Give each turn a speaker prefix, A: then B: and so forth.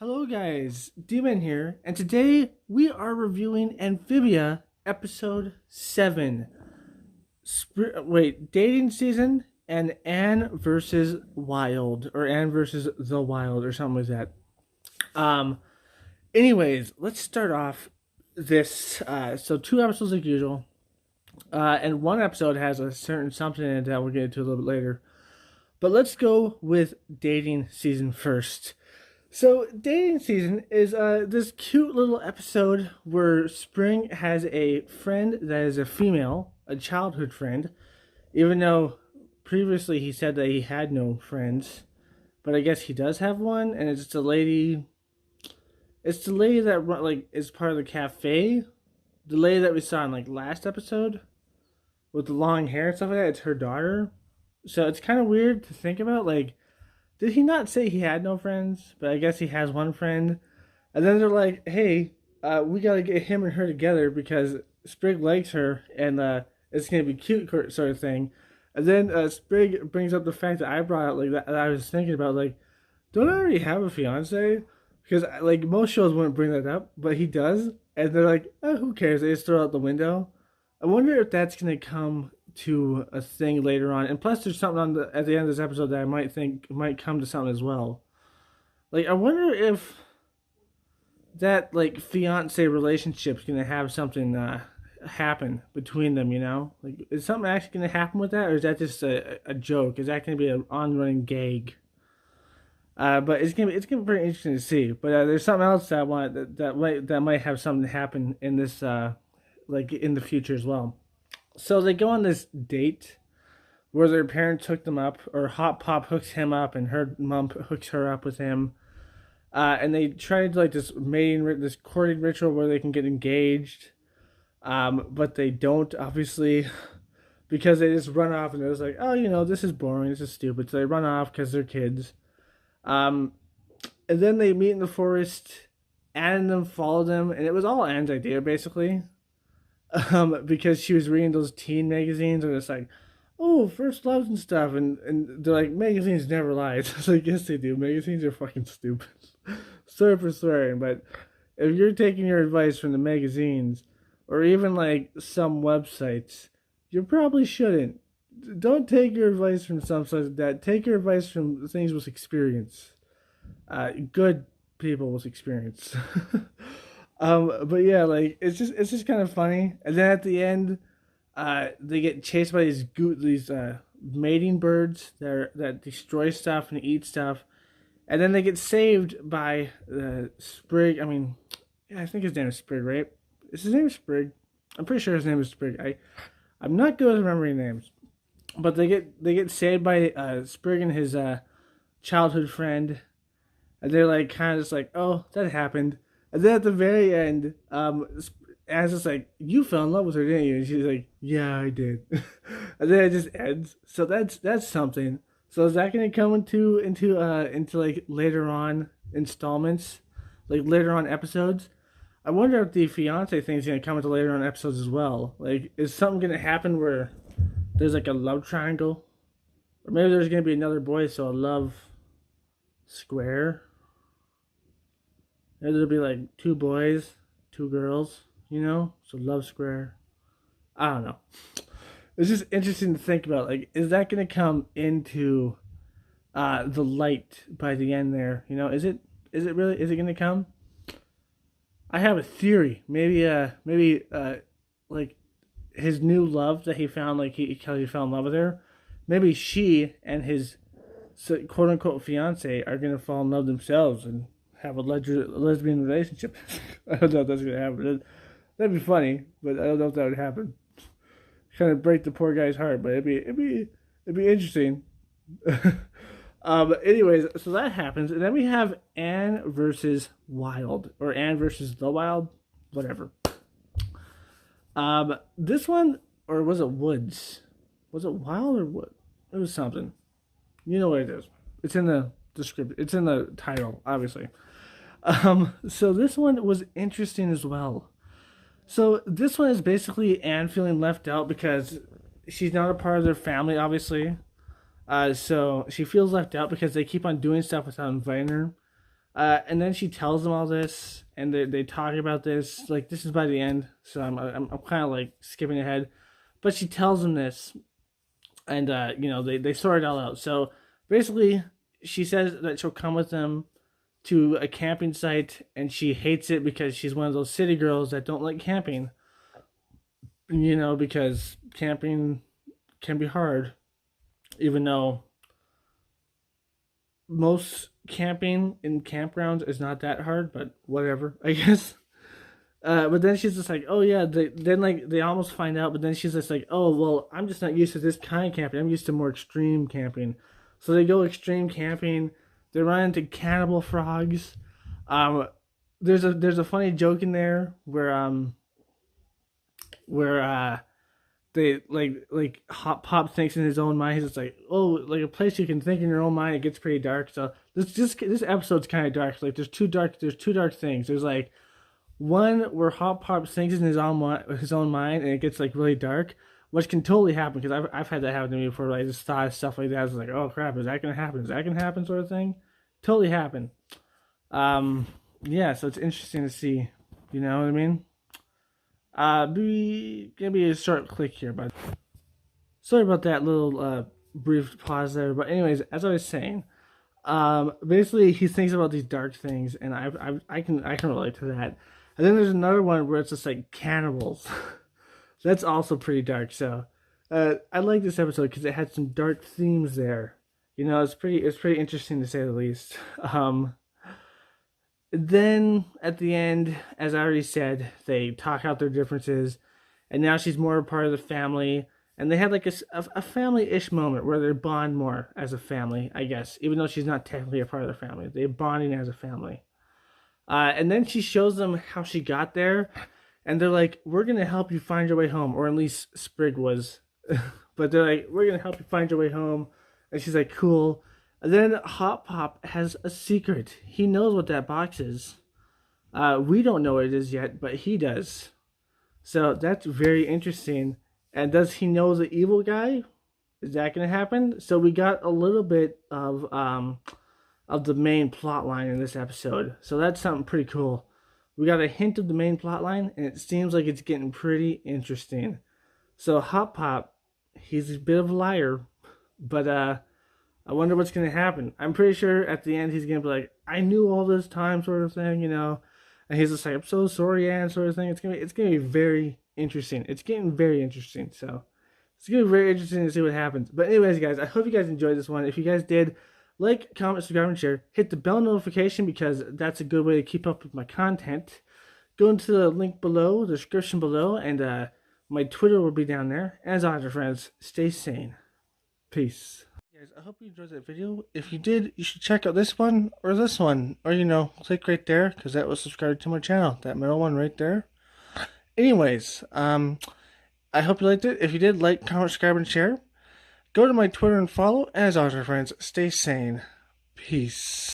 A: Hello guys, D-Man here, and today we are reviewing Amphibia episode 7. Dating season and Anne versus Wild, or Anne versus the Wild, or something like that. Um, Anyways, let's start off this. So 2 episodes like usual, and one episode has a certain something in it that we'll get into a little bit later. But let's go with dating season first. So, dating season is this cute little episode where Spring has a friend that is a female, a childhood friend, even though previously he said that he had no friends. But I guess he does have one, and it's the lady. It's the lady that is part of the cafe. The lady that we saw in last episode with the long hair and stuff like that. It's her daughter. So it's kind of weird to think about. Did he not say he had no friends? But I guess he has one friend. And then they're like, hey, we got to get him and her together because Sprig likes her and it's going to be cute sort of thing. And then Sprig brings up the fact that I brought up, that I was thinking about, don't I already have a fiance? Because, most shows wouldn't bring that up, but he does. And they're like, oh, who cares? They just throw it out the window. I wonder if that's going to come to a thing later on. And plus, there's something at the end of this episode that I might think might come to something as well. I wonder if that fiance relationship's gonna have something happen between them. Is something actually gonna happen with that, or is that just a joke? Is that gonna be an on-running gag? But it's gonna be pretty interesting to see. But there's something else that I want that might have something happen in this in the future as well. So they go on this date where their parents hooked them up, or Hot Pop hooks him up, and her mom hooks her up with him. And they try to this courting ritual where they can get engaged, but they don't, obviously, because they just run off and they're just like, oh, this is boring, this is stupid. So they run off because they're kids. And then they meet in the forest. Anne and them follow them, and it was all Anne's idea basically. Because she was reading those teen magazines, and it's like, oh, first loves and stuff, and they're like, magazines never lie. It's like, yes, they do. Magazines are fucking stupid. Sorry for swearing, but if you're taking your advice from the magazines, or even some websites, you probably shouldn't. Don't take your advice from some sites like that. Take your advice from things with experience. Good people with experience. But yeah, it's just kind of funny. And then at the end, they get chased by these mating birds that destroy stuff and eat stuff, and then they get saved by Sprig. I mean, yeah, I think his name is Sprig, right? Is his name Sprig? I'm pretty sure his name is Sprig. I'm not good at remembering names, but they get saved by Sprig and his childhood friend, and they're kind of just oh, that happened. And then at the very end, Anne's just like, you fell in love with her, didn't you? And she's like, yeah, I did. And then it just ends. So that's something. So is that going to come into later on installments, later on episodes? I wonder if the fiance thing is going to come into later on episodes as well. Is something going to happen where there's a love triangle, or maybe there's going to be another boy, so a love square. Maybe there'll be 2 boys, 2 girls, so love square. I don't know. It's just interesting to think about. Is that going to come into the light by the end there? Is it going to come? I have a theory. Maybe his new love that he found, he fell in love with her. Maybe she and his quote unquote fiance are going to fall in love themselves and have a lesbian relationship. I don't know if that's going to happen. That'd be funny, but I don't know if that would happen. Kind of break the poor guy's heart, but it'd be interesting. But anyways, so that happens, and then we have Anne versus Wild, or Anne versus the Wild, whatever. This one, or was it Woods? Was it Wild or Wood? It was something. You know what it is. It's in the description. It's in the title, obviously. So this one was interesting as well. So this one is basically Anne feeling left out because she's not a part of their family, obviously. So she feels left out because they keep on doing stuff without inviting her. And then she tells them all this, and they talk about this. Like, this is by the end, so I'm kind of like skipping ahead. But she tells them this, and they sort it all out. So basically, she says that she'll come with them to a camping site, and she hates it because she's one of those city girls that don't like camping. Because camping can be hard, even though most camping in campgrounds is not that hard, but whatever, I guess. But then she's just like, oh yeah. They almost find out, but then she's just like, oh well, I'm just not used to this kind of camping. I'm used to more extreme camping. So they go extreme camping. They run into cannibal frogs. Um, there's a funny joke in there where they like Hot Pop thinks in his own mind. He's just like, oh, like a place you can think in your own mind. It gets pretty dark. So this episode's kind of dark. Like there's two dark things. There's like one where Hot Pop thinks in his own mind, and it gets like really dark, which can totally happen because I've had that happen to me before. I just thought stuff like that. I was like, oh crap, is that gonna happen? Is that gonna happen? Sort of thing. Totally happen. Um, yeah. So it's interesting to see. You know what I mean? Gonna be a short click here, but sorry about that little brief pause there. But anyways, as I was saying, basically he thinks about these dark things, and I can relate to that. And then there's another one where it's just like cannibals. That's also pretty dark. So I like this episode because it had some dark themes there. It's pretty interesting to say the least. Then at the end, as I already said, they talk out their differences, and now she's more a part of the family. And they had like a family-ish moment where they bond more as a family, I guess, even though she's not technically a part of the family. They're bonding as a family. And then she shows them how she got there, and they're like, "We're gonna help you find your way home," or at least Sprig was, but they're like, "We're gonna help you find your way home," and she's like, "Cool." And then Hot Pop has a secret. He knows what that box is. We don't know what it is yet, but he does. So that's very interesting. And does he know the evil guy? Is that going to happen? So we got a little bit of the main plot line in this episode. So that's something pretty cool. We got a hint of the main plot line, and it seems like it's getting pretty interesting. So Hot Pop, he's a bit of a liar, but I wonder what's going to happen. I'm pretty sure at the end he's going to be like, I knew all this time, sort of thing, And he's just like, I'm so sorry, Anne, sort of thing. It's gonna be very interesting. It's getting very interesting. So it's gonna be very interesting to see what happens. But anyways, guys, I hope you guys enjoyed this one. If you guys did, like, comment, subscribe, and share. Hit the bell notification because that's a good way to keep up with my content. Go into the link below, the description below, and my Twitter will be down there. As always, friends, stay sane. Peace. Guys, I hope you enjoyed that video. If you did, you should check out this one or this one. Or, click right there because that will subscribe to my channel. That middle one right there. Anyways, I hope you liked it. If you did, like, comment, subscribe, and share. Go to my Twitter and follow. As always, my friends, stay sane. Peace.